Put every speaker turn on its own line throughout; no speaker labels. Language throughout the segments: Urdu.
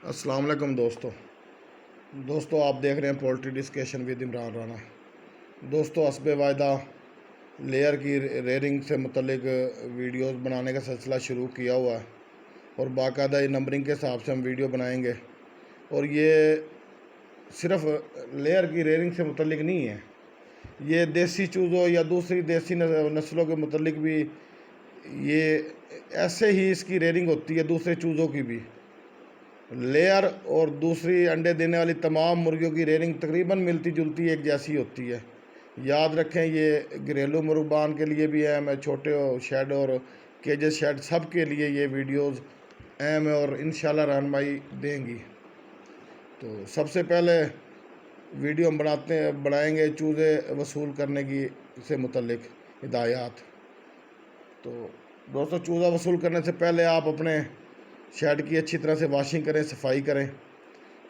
السلام علیکم دوستو آپ دیکھ رہے ہیں poultry discussion with Imran Rana. دوستو حسب واحدہ لیئر کی ریئرنگ سے متعلق ویڈیوز بنانے کا سلسلہ شروع کیا ہوا ہے اور باقاعدہ یہ نمبرنگ کے حساب سے ہم ویڈیو بنائیں گے، اور یہ صرف لیئر کی ریئرنگ سے متعلق نہیں ہے، یہ دیسی چوزوں یا دوسری دیسی نسلوں کے متعلق بھی یہ ایسے ہی اس کی ریئرنگ ہوتی ہے۔ دوسرے چوزوں کی بھی لیئر اور دوسری انڈے دینے والی تمام مرغیوں کی ریئرنگ تقریباً ملتی جلتی ایک جیسی ہوتی ہے۔ یاد رکھیں یہ گھریلو مرغبان کے لیے بھی اہم ہے، چھوٹے شیڈ اور کیجز شیڈ سب کے لیے یہ ویڈیوز اہم ہے اور انشاءاللہ رہنمائی دیں گی۔ تو سب سے پہلے ویڈیو ہم بنائیں گے چوزے وصول کرنے کی سے متعلق ہدایات۔ تو دوستو چوزہ وصول کرنے سے پہلے آپ اپنے شیڈ کی اچھی طرح سے واشنگ کریں، صفائی کریں،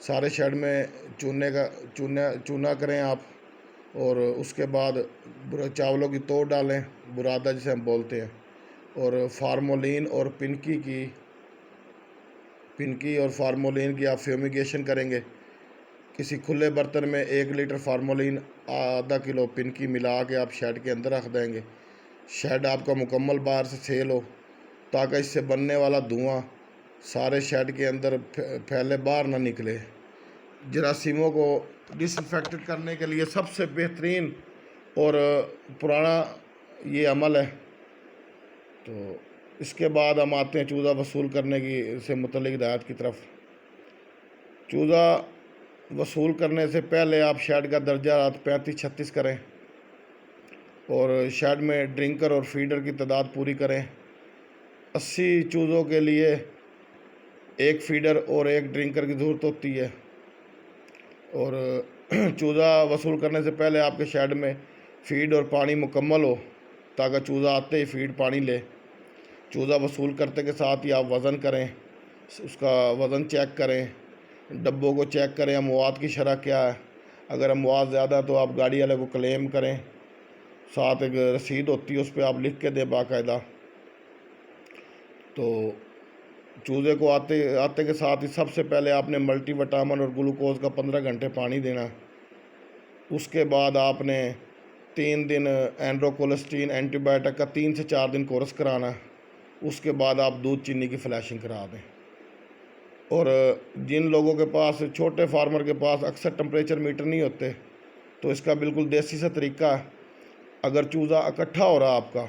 سارے شیڈ میں چونا کریں آپ، اور اس کے بعد چاولوں کی توڑ ڈالیں، برادہ جسے ہم بولتے ہیں، اور فارمولین اور پنکی اور فارمولین کی آپ فیومیگیشن کریں گے۔ کسی کھلے برتن میں 1 لیٹر فارمولین آدھا کلو پنکی ملا کے آپ شیڈ کے اندر رکھ دیں گے۔ شیڈ آپ کا مکمل باہر سے سیل ہو تاکہ اس سے بننے والا دھواں سارے شیڈ کے اندر پھیلے، باہر نہ نکلے۔ جراثیموں کو ڈس انفیکٹڈ کرنے کے لیے سب سے بہترین اور پرانا یہ عمل ہے۔ تو اس کے بعد ہم آتے ہیں چوزہ وصول کرنے کی سے متعلق ہدایات کی طرف۔ چوزہ وصول کرنے سے پہلے آپ شیڈ کا درجہ 35-36 کریں اور شیڈ میں ڈرنکر اور فیڈر کی تعداد پوری کریں۔ 80 چوزوں کے لیے 1 فیڈر اور 1 ڈرنکر کی ضرورت ہوتی ہے، اور چوزہ وصول کرنے سے پہلے آپ کے شیڈ میں فیڈ اور پانی مکمل ہو تاکہ چوزہ آتے ہی فیڈ پانی لے۔ چوزہ وصول کرتے کے ساتھ ہی آپ وزن کریں، اس کا وزن چیک کریں، ڈبوں کو چیک کریں اموات کی شرح کیا ہے۔ اگر اموات زیادہ تو آپ گاڑی والے کو کلیم کریں، ساتھ ایک رسید ہوتی ہے اس پہ آپ لکھ کے دیں باقاعدہ۔ تو چوزے کو آتے کے ساتھ ہی سب سے پہلے آپ نے ملٹی وٹامن اور گلوکوز کا 15 گھنٹے پانی دینا۔ اس کے بعد آپ نے 3 دن اینڈروکولسٹین اینٹی بائیوٹک کا 3 سے 4 دن کورس کرانا۔ اس کے بعد آپ دودھ چینی کی فلیشنگ کرا دیں۔ اور جن لوگوں کے پاس چھوٹے فارمر کے پاس اکثر ٹمپریچر میٹر نہیں ہوتے تو اس کا بالکل دیسی سا طریقہ ہے۔ اگر چوزہ اکٹھا ہو رہا آپ کا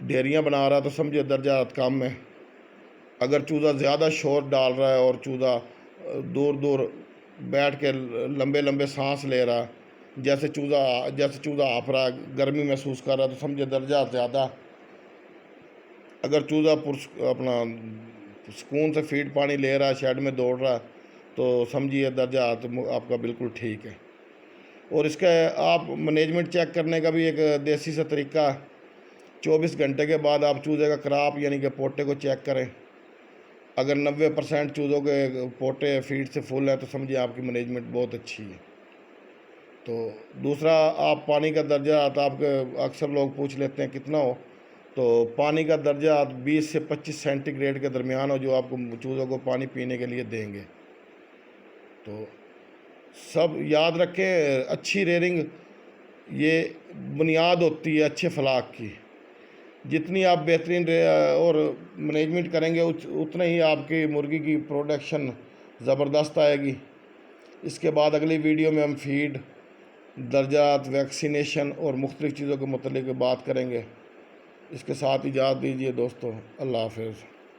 ڈھیریاں بنا رہا تو سمجھے درجہ حرارت کم ہے۔ اگر چوزہ زیادہ شور ڈال رہا ہے اور چوزہ دور بیٹھ کے لمبے سانس لے رہا، جیسے چوزہ آپ رہا، گرمی محسوس کر رہا تو سمجھے درجہ زیادہ۔ اگر چوزہ اپنا سکون سے فیڈ پانی لے رہا ہے، شیڈ میں دوڑ رہا تو سمجھیے درجہ آپ کا بالکل ٹھیک ہے۔ اور اس کا آپ مینجمنٹ چیک کرنے کا بھی ایک دیسی سا طریقہ ہے۔ 24 گھنٹے کے بعد آپ چوزے کا کراپ یعنی کہ پوٹے کو چیک کریں۔ اگر 90% چوزوں کے پوٹے فیڈ سے فل ہیں تو سمجھیں آپ کی مینجمنٹ بہت اچھی ہے۔ تو دوسرا آپ پانی کا درجہ آپ کے اکثر لوگ پوچھ لیتے ہیں کتنا ہو، تو پانی کا درجہ 20 سے 25 سینٹی گریڈ کے درمیان ہو جو آپ کو چوزوں کو پانی پینے کے لیے دیں گے۔ تو سب یاد رکھیں، اچھی ریئرنگ یہ بنیاد ہوتی ہے اچھے فلاح کی۔ جتنی آپ بہترین اور مینجمنٹ کریں گے اتنا ہی آپ کی مرغی کی پروڈکشن زبردست آئے گی۔ اس کے بعد اگلی ویڈیو میں ہم فیڈ، درجات، ویکسینیشن اور مختلف چیزوں کے متعلق بات کریں گے۔ اس کے ساتھ اجازت دیجیے دوستو، اللہ حافظ۔